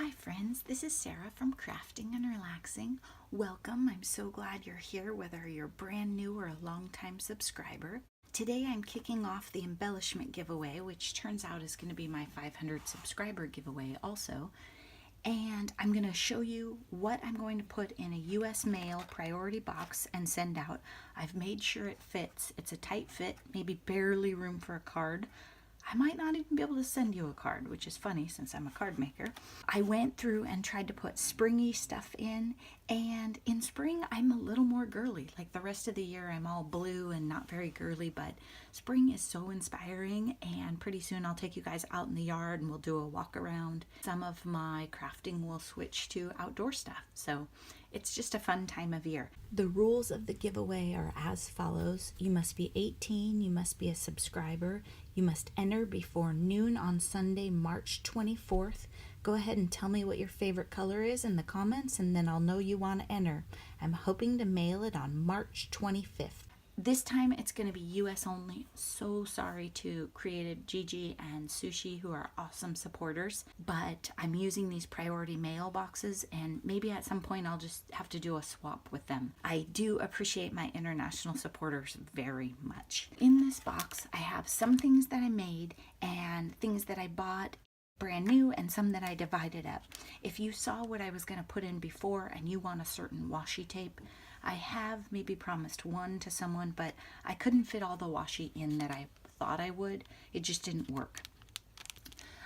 Hi friends, this is Sarah from Crafting and Relaxing. Welcome, I'm so glad you're here, whether you're brand new or a long-time subscriber. Today I'm kicking off the embellishment giveaway, which turns out is going to be my 500 subscriber giveaway also. And I'm going to show you what I'm going to put in a US mail priority box and send out. I've made sure it fits. It's a tight fit, maybe barely room for a card. I might not even be able to send you a card, which is funny since I'm a card maker. I went through and tried to put springy stuff in, and in spring I'm a little more girly. Like the rest of the year I'm all blue and not very girly, but spring is so inspiring, and pretty soon I'll take you guys out in the yard and we'll do a walk around. Some of my crafting will switch to outdoor stuff, so it's just a fun time of year. The rules of the giveaway are as follows. You must be 18, you must be a subscriber, you must enter before noon on Sunday, March 24th. Go ahead and tell me what your favorite color is in the comments, and then I'll know you want to enter. I'm hoping to mail it on March 25th. This time it's going to be US only. So sorry to Creative Gigi and Sushi, who are awesome supporters, but I'm using these priority mail boxes, and maybe at some point I'll just have to do a swap with them. I do appreciate my international supporters very much. In this box I have some things that I made and things that I bought brand new and some that I divided up. If you saw what I was going to put in before and you want a certain washi tape, I have maybe promised one to someone, but I couldn't fit all the washi in that I thought I would. It just didn't work.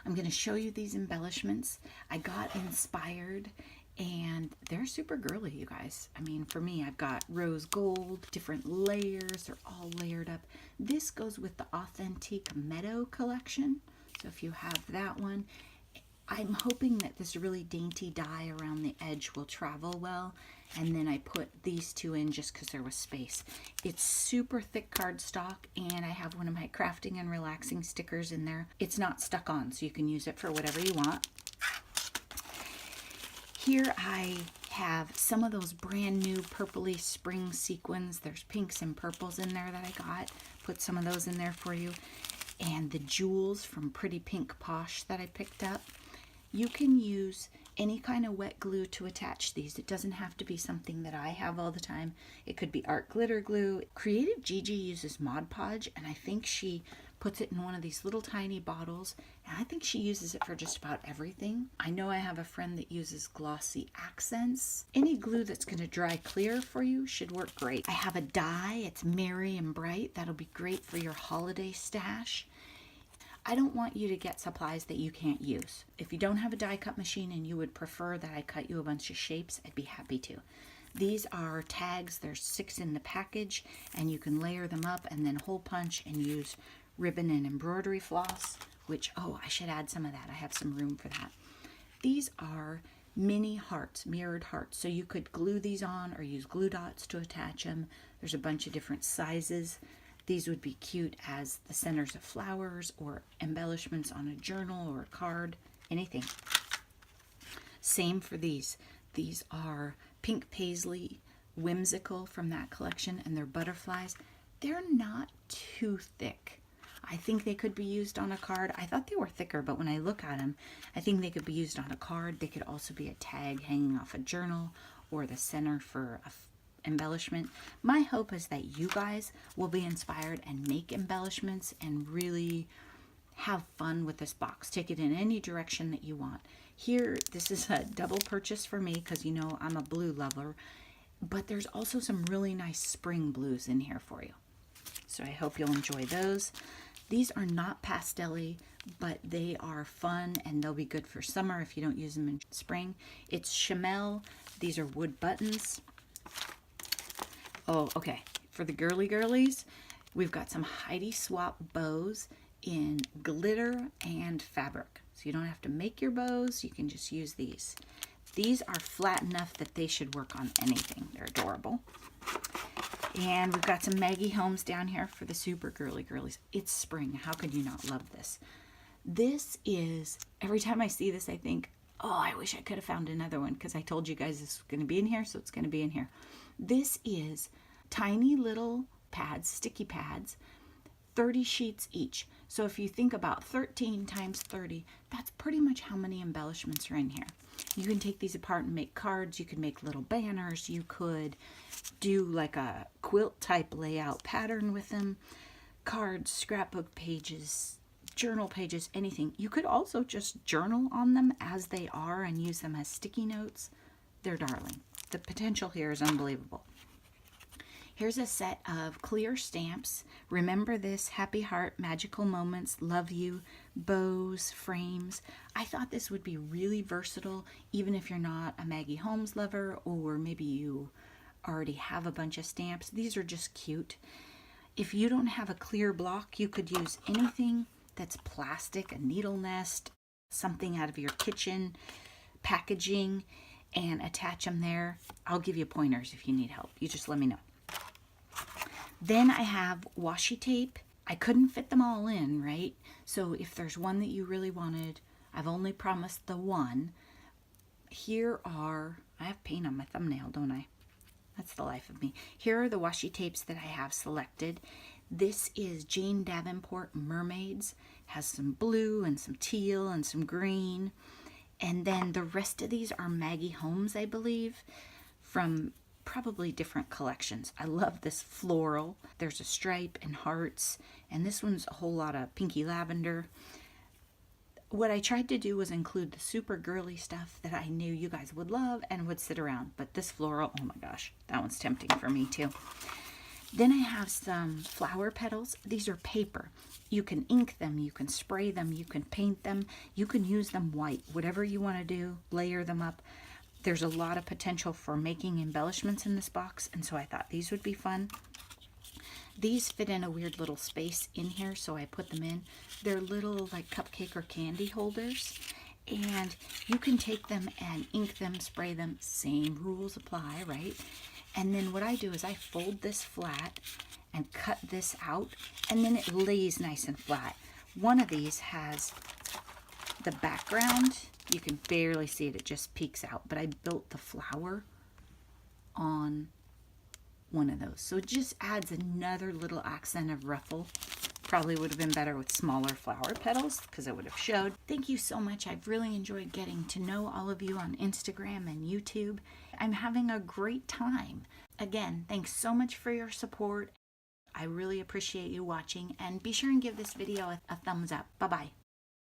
I'm going to show you these embellishments. I got inspired and they're super girly, you guys. I mean, for me, I've got rose gold, different layers. They're all layered up. This goes with the Authentique Meadow collection. So if you have that one, I'm hoping that this really dainty dye around the edge will travel well. And then I put these two in just because there was space. It's super thick cardstock, and I have one of my Crafting and Relaxing stickers in there. It's not stuck on, so you can use it for whatever you want. Here I have some of those brand new purpley spring sequins. There's pinks and purples in there that I got. Put some of those in there for you. And the jewels from Pretty Pink Posh that I picked up. You can use any kind of wet glue to attach these. It doesn't have to be something that I have all the time. It could be art glitter glue. Creative Gigi uses Mod Podge, and I think she puts it in one of these little tiny bottles, and I think she uses it for just about everything. I know I have a friend that uses glossy accents. Any glue that's going to dry clear for you should work great. I have a dye. It's merry and bright. That'll be great for your holiday stash. I don't want you to get supplies that you can't use. If you don't have a die cut machine and you would prefer that I cut you a bunch of shapes, I'd be happy to. These are tags. There's 6 in the package, and you can layer them up and then hole punch and use ribbon and embroidery floss, which, oh, I should add some of that. I have some room for that. These are mini hearts, mirrored hearts. So you could glue these on or use glue dots to attach them. There's a bunch of different sizes. These would be cute as the centers of flowers or embellishments on a journal or a card, anything. Same for these. These are pink paisley, whimsical from that collection, and they're butterflies. They're not too thick. I think they could be used on a card. I thought they were thicker, but when I look at them, I think they could be used on a card. They could also be a tag hanging off a journal or the center for a embellishment. My hope is that you guys will be inspired and make embellishments and really have fun with this box. Take it in any direction that you want. Here, this is a double purchase for me because you know I'm a blue lover, but there's also some really nice spring blues in here for you. So I hope you'll enjoy those. These are not pastel-y, but they are fun and they'll be good for summer if you don't use them in spring. It's Chamel. These are wood buttons. Oh, okay. For the girly girlies, we've got some Heidi Swap bows in glitter and fabric. So you don't have to make your bows. You can just use these. These are flat enough that they should work on anything. They're adorable. And we've got some Maggie Helms down here for the super girly girlies. It's spring. How could you not love this? This is, every time I see this, I think, oh, I wish I could have found another one because I told you guys this was going to be in here, so it's going to be in here. This is tiny little pads, sticky pads, 30 sheets each. So if you think about 13 times 30, that's pretty much how many embellishments are in here. You can take these apart and make cards. You could make little banners. You could do like a quilt type layout pattern with them. Cards, scrapbook pages, journal pages, anything. You could also just journal on them as they are and use them as sticky notes. They're darling. The potential here is unbelievable. Here's a set of clear stamps. Remember this, happy heart, magical moments, love you, bows, frames. I thought this would be really versatile, even if you're not a Maggie Holmes lover, or maybe you already have a bunch of stamps. These are just cute. If you don't have a clear block, you could use anything that's plastic, a needle nest, something out of your kitchen, packaging, and attach them there. I'll give you pointers if you need help. You just let me know. Then I have washi tape. I couldn't fit them all in, right? So if there's one that you really wanted, I've only promised the one. Here are, I have paint on my thumbnail, don't I? That's the life of me. Here are the washi tapes that I have selected. This is Jane Davenport Mermaids. Has some blue and some teal and some green. And then the rest of these are Maggie Holmes, I believe, from probably different collections. I love this floral. There's a stripe and hearts, and this one's a whole lot of pinky lavender. What I tried to do was include the super girly stuff that I knew you guys would love and would sit around, but this floral, oh my gosh, that one's tempting for me too. Then I have some flower petals. These are paper. You can ink them, you can spray them, you can paint them, you can use them white, whatever you want to do, layer them up. There's a lot of potential for making embellishments in this box, and so I thought these would be fun. These fit in a weird little space in here, so I put them in. They're little like cupcake or candy holders, and you can take them and ink them, spray them, same rules apply, right? And then what I do is I fold this flat and cut this out, and then it lays nice and flat. One of these has the background. You can barely see it, it just peeks out, but I built the flower on one of those. So it just adds another little accent of ruffle. Probably would have been better with smaller flower petals because it would have showed. Thank you so much. I've really enjoyed getting to know all of you on Instagram and YouTube. I'm having a great time. Again, thanks so much for your support. I really appreciate you watching, and be sure and give this video a thumbs up. Bye-bye.